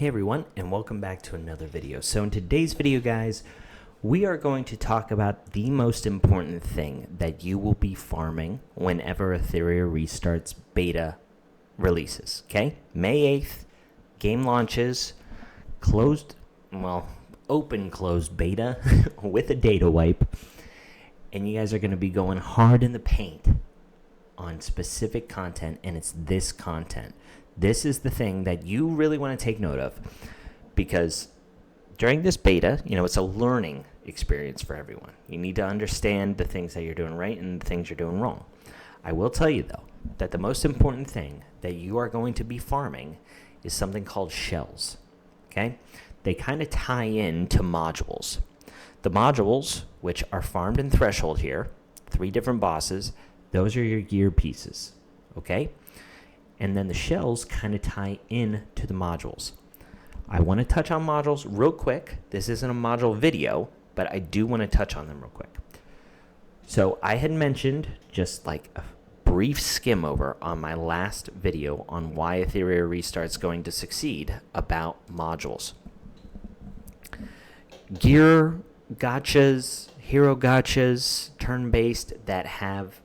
Hey everyone, and welcome back to another video. So in today's video, guys, we are going to talk about the most important thing that you will be farming whenever Etheria restarts beta releases, okay? May 8th, game launches, open closed beta with a data wipe, and you guys are going to be going hard in the paint on specific content, and it's this content. This is the thing that you really want to take note of, because during this beta, it's a learning experience for everyone. You need to understand the things that you're doing right and the things you're doing wrong. I will tell you, though, that the most important thing that you are going to be farming is something called shells, okay? They kind of tie in to modules. The modules, which are farmed in Threshold here, 3 different bosses, those are your gear pieces, okay? And then the shells kind of tie in to the modules. I want to touch on modules real quick. This isn't a module video, but I do want to touch on them real quick. So I had mentioned just like a brief skim over on my last video on why Etheria Restart's going to succeed about modules. Gear gotchas, hero gotchas, turn-based that have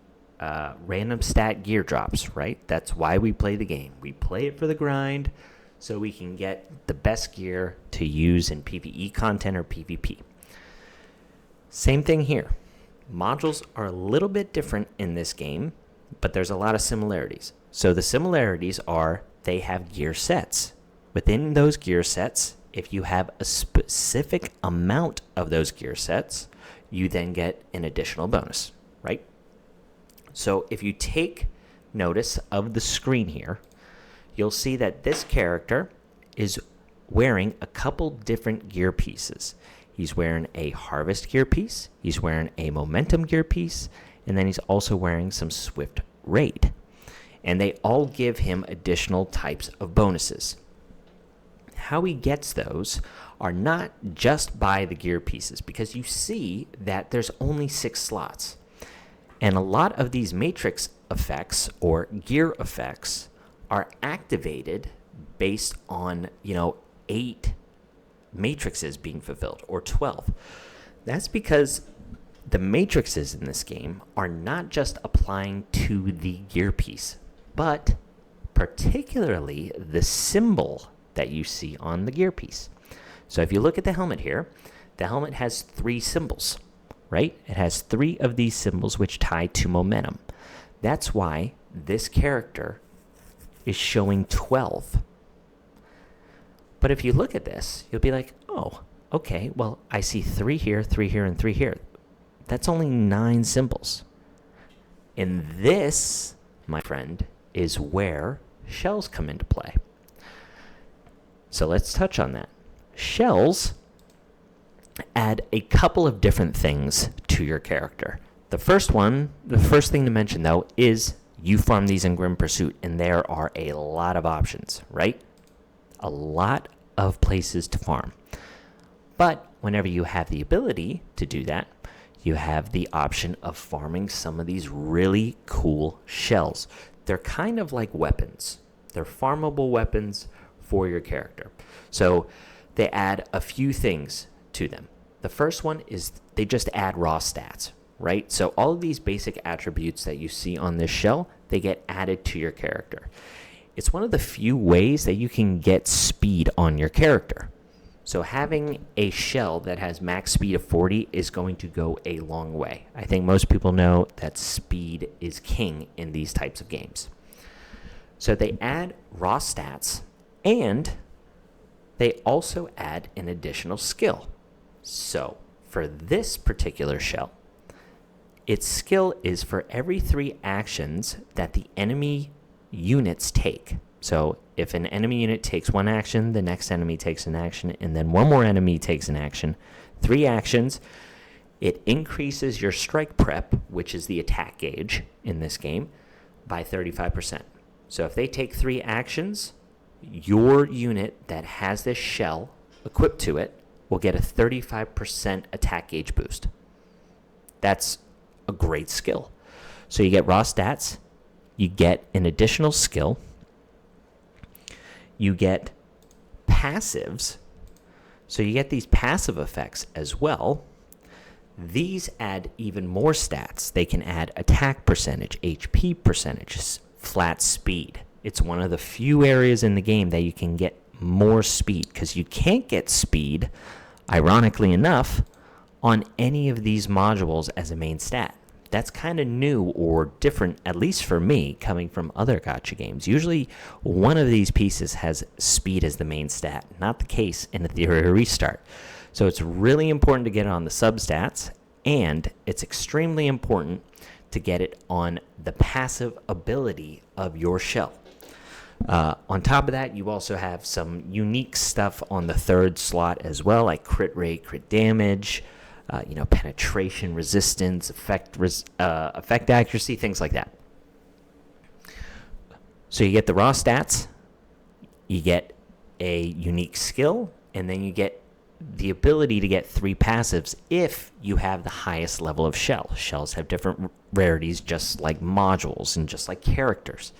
random stat gear drops, right? That's why we play the game. We play it for the grind so we can get the best gear to use in PvE content or PvP. Same thing here. Modules are a little bit different in this game, but there's a lot of similarities. So the similarities are they have gear sets. Within those gear sets, if you have a specific amount of those gear sets, you then get an additional bonus, right? So if you take notice of the screen here, you'll see that this character is wearing a couple different gear pieces. He's wearing a harvest gear piece, he's wearing a momentum gear piece, and then he's also wearing some swift raid. And they all give him additional types of bonuses. How he gets those are not just by the gear pieces, because you see that there's only 6 slots. And a lot of these matrix effects or gear effects are activated based on, 8 matrices being fulfilled or 12. That's because the matrices in this game are not just applying to the gear piece, but particularly the symbol that you see on the gear piece. So if you look at the helmet here, the helmet has 3 symbols. Right? It has 3 of these symbols which tie to momentum. That's why this character is showing 12. But if you look at this, you'll be like, oh, okay, well, I see 3 here, 3 here, and 3 here. That's only 9 symbols. And this, my friend, is where shells come into play. So let's touch on that. Shells add a couple of different things to your character. The first thing to mention, though, is you farm these in Grim Pursuit, and there are a lot of options, right? A lot of places to farm. But whenever you have the ability to do that, you have the option of farming some of these really cool shells. They're kind of like weapons. They're farmable weapons for your character. So they add a few things to them. The first one is they just add raw stats, right? So all of these basic attributes that you see on this shell, they get added to your character. It's one of the few ways that you can get speed on your character. So having a shell that has max speed of 40 is going to go a long way. I think most people know that speed is king in these types of games. So they add raw stats, and they also add an additional skill. So, for this particular shell, its skill is for every 3 actions that the enemy units take. So, if an enemy unit takes 1 action, the next enemy takes an action, and then 1 more enemy takes an action, 3 actions, it increases your strike prep, which is the attack gauge in this game, by 35%. So, if they take 3 actions, your unit that has this shell equipped to it will get a 35% attack gauge boost. That's a great skill. So you get raw stats, you get an additional skill, you get passives. So you get these passive effects as well. These add even more stats. They can add attack percentage, HP percentage, flat speed. It's one of the few areas in the game that you can get more speed, because you can't get speed, ironically enough, on any of these modules as a main stat. That's kind of new or different, at least for me, coming from other gacha games. Usually one of these pieces has speed as the main stat. Not the case in Etheria Restart. So it's really important to get it on the substats, and it's extremely important to get it on the passive ability of your shell. On top of that, you also have some unique stuff on the third slot as well, like crit rate, crit damage, penetration, resistance, effect accuracy, things like that. So you get the raw stats, you get a unique skill, and then you get the ability to get 3 passives if you have the highest level of shell. Shells have different rarities, just like modules and just like characters.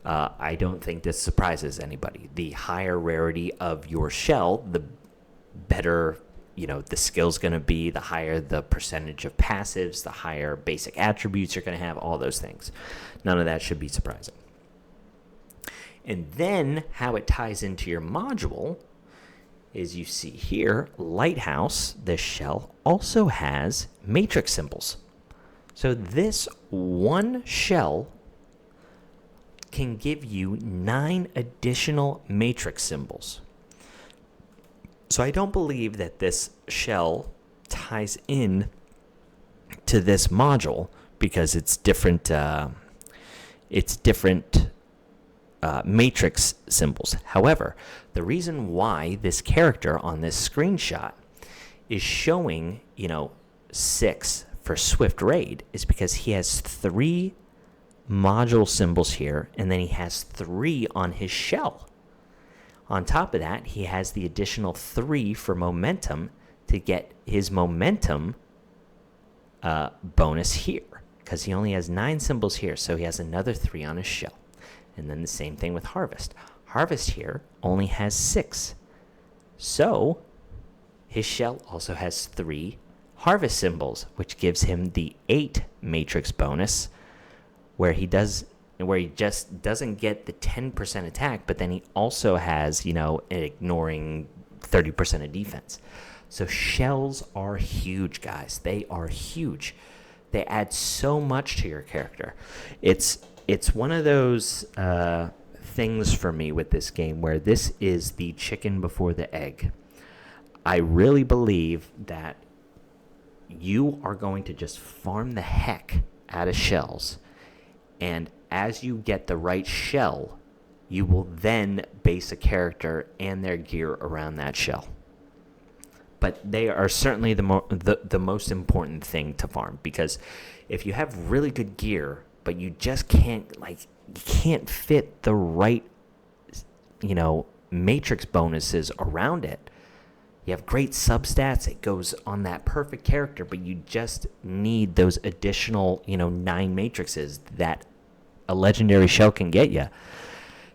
I don't think this surprises anybody. The higher rarity of your shell, the better the skill's going to be, the higher the percentage of passives, the higher basic attributes you're going to have, all those things. None of that should be surprising. And then how it ties into your module is, you see here, Lighthouse, this shell, also has matrix symbols. So this one shell can give you 9 additional matrix symbols. So I don't believe that this shell ties in to this module because it's different. Matrix symbols. However, the reason why this character on this screenshot is showing 6 for Swift Raid is because he has 3 module symbols here, and then he has 3 on his shell. On top of that, he has the additional 3 for momentum to get his momentum bonus here, because he only has 9 symbols here, so he has another 3 on his shell. And then the same thing with Harvest. Harvest here only has 6. So his shell also has 3 Harvest symbols, which gives him the 8 matrix bonus, where he just doesn't get the 10% attack, but then he also has, ignoring 30% of defense. So shells are huge, guys. They are huge. They add so much to your character. It's one of those things for me with this game where this is the chicken before the egg. I really believe that you are going to just farm the heck out of shells, and as you get the right shell, you will then base a character and their gear around that shell. But they are certainly the most important thing to farm, because if you have really good gear, but you just can't fit the right, matrix bonuses around it. You have great substats, it goes on that perfect character, but you just need those additional, 9 matrices that a legendary shell can get you.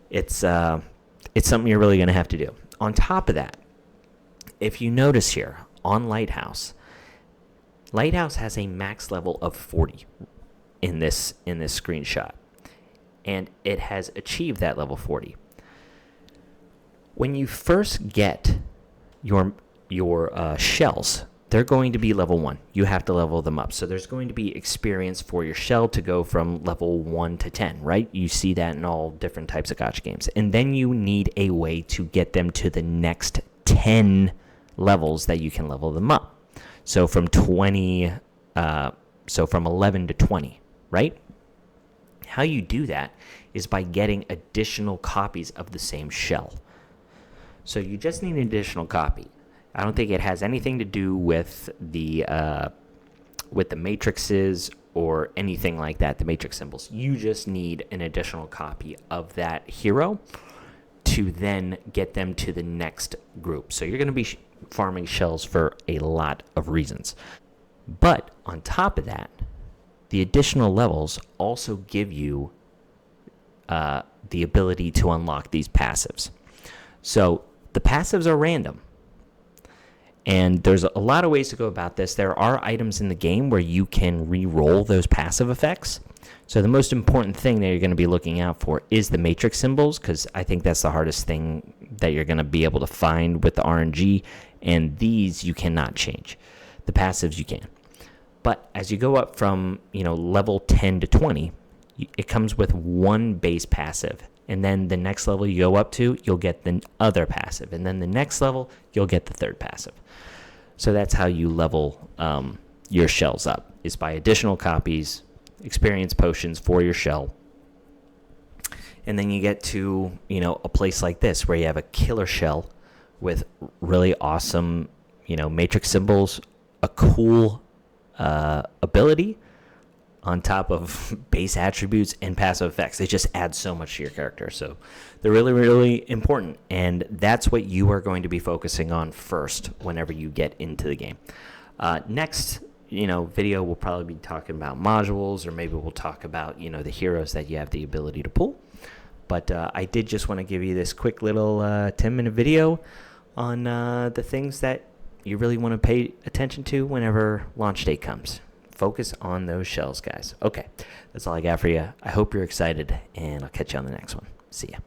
It's something you're really going to have to do. On top of that, if you notice here on Lighthouse has a max level of 40 in this screenshot, and it has achieved that level 40. When you first get your shells, they're going to be level 1. You have to level them up. So there's going to be experience for your shell to go from level 1 to 10, right? You see that in all different types of gacha games. And then you need a way to get them to the next 10 levels that you can level them up. So from 11 to 20, right? How you do that is by getting additional copies of the same shell. So you just need an additional copy. I don't think it has anything to do with the matrices or anything like that, the matrix symbols. You just need an additional copy of that hero to then get them to the next group. So you're going to be farming shells for a lot of reasons. But on top of that, the additional levels also give you the ability to unlock these passives. So The passives are random. And there's a lot of ways to go about this. There are items in the game where you can re-roll those passive effects. So the most important thing that you're going to be looking out for is the matrix symbols, because I think that's the hardest thing that you're going to be able to find with the RNG. And these you cannot change. The passives you can. But as you go up from level 10 to 20, it comes with one base passive. And then the next level you go up to, you'll get the other passive. And then the next level, you'll get the third passive. So that's how you level your shells up, is by additional copies, experience potions for your shell. And then you get to, a place like this where you have a killer shell with really awesome, matrix symbols, a cool ability, on top of base attributes and passive effects. They just add so much to your character. So they're really, really important. And that's what you are going to be focusing on first whenever you get into the game. Next, video, we'll probably be talking about modules, or maybe we'll talk about, the heroes that you have the ability to pull. But I did just want to give you this quick little 10-minute video on the things that you really want to pay attention to whenever launch day comes. Focus on those shells, guys. Okay, that's all I got for you. I hope you're excited, and I'll catch you on the next one. See ya.